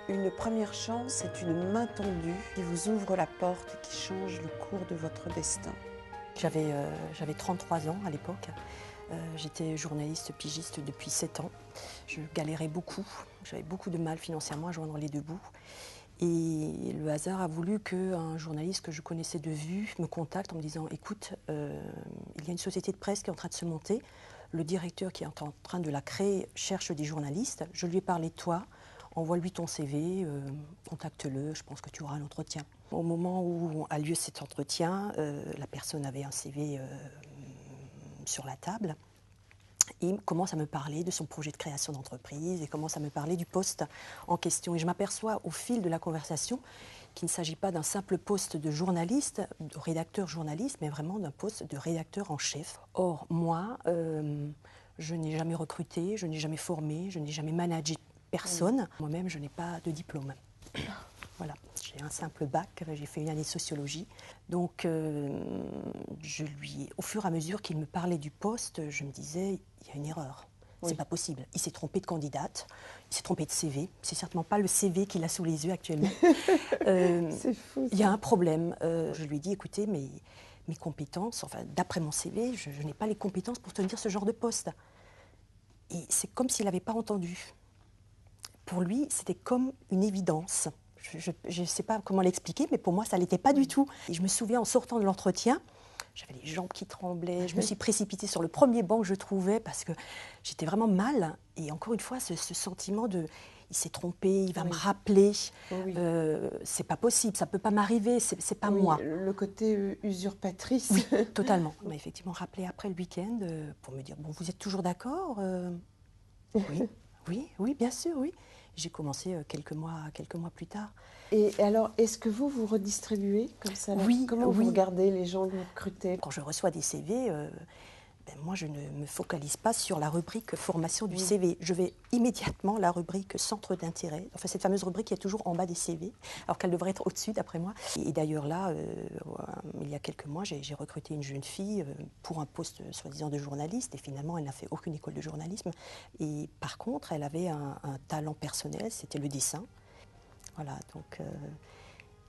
Une première chance, c'est une main tendue qui vous ouvre la porte et qui change le cours de votre destin. J'avais 33 ans à l'époque. J'étais journaliste pigiste depuis 7 ans. Je galérais beaucoup. J'avais beaucoup de mal financièrement à joindre les deux bouts. Et le hasard a voulu qu'un journaliste que je connaissais de vue me contacte en me disant « Écoute, il y a une société de presse qui est en train de se monter. Le directeur qui est en train de la créer cherche des journalistes. Je lui ai parlé de toi. Envoie-lui ton CV, contacte-le, je pense que tu auras un entretien. » Au moment où a lieu cet entretien, la personne avait un CV sur la table et commence à me parler de son projet de création d'entreprise et commence à me parler du poste en question. Et je m'aperçois au fil de la conversation qu'il ne s'agit pas d'un simple poste de journaliste, de rédacteur journaliste, mais vraiment d'un poste de rédacteur en chef. Or, moi, je n'ai jamais recruté, je n'ai jamais formé, je n'ai jamais managé personne. Moi-même, je n'ai pas de diplôme. Voilà, j'ai un simple bac, j'ai fait une année de sociologie. Donc, au fur et à mesure qu'il me parlait du poste, je me disais, il y a une erreur. C'est pas possible. Il s'est trompé de candidate, il s'est trompé de CV. C'est certainement pas le CV qu'il a sous les yeux actuellement. C'est fou. Il y a un problème. Je lui ai dit, écoutez, mes compétences, enfin, d'après mon CV, je n'ai pas les compétences pour tenir ce genre de poste. Et c'est comme s'il n'avait pas entendu. Pour lui, c'était comme une évidence. Je ne sais pas comment l'expliquer, mais pour moi, ça ne l'était pas du tout. Et je me souviens, en sortant de l'entretien, j'avais les jambes qui tremblaient. Je me suis précipitée sur le premier banc que je trouvais parce que j'étais vraiment mal. Et encore une fois, ce sentiment de il s'est trompé, il va me rappeler. C'est pas possible, ça peut pas m'arriver, c'est pas moi. Le côté usurpatrice. Oui, totalement. On m'a effectivement rappelé après le week-end pour me dire bon, vous êtes toujours d'accord? Oui, bien sûr, oui. J'ai commencé quelques mois plus tard. Et alors, est-ce que vous redistribuez comme ça? Oui. Comment vous regardez les gens que vous recrutez? Quand je reçois des CV, moi je ne me focalise pas sur la rubrique formation du CV. Je vais immédiatement à la rubrique centre d'intérêt, enfin cette fameuse rubrique qui est toujours en bas des CV, alors qu'elle devrait être au-dessus d'après moi. Et d'ailleurs là, il y a quelques mois, j'ai recruté une jeune fille pour un poste soi-disant de journaliste, et finalement elle n'a fait aucune école de journalisme. Et par contre, elle avait un talent personnel, c'était le dessin. Voilà, donc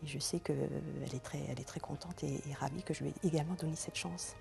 et je sais qu'elle est très contente et ravie que je lui ai également donné cette chance.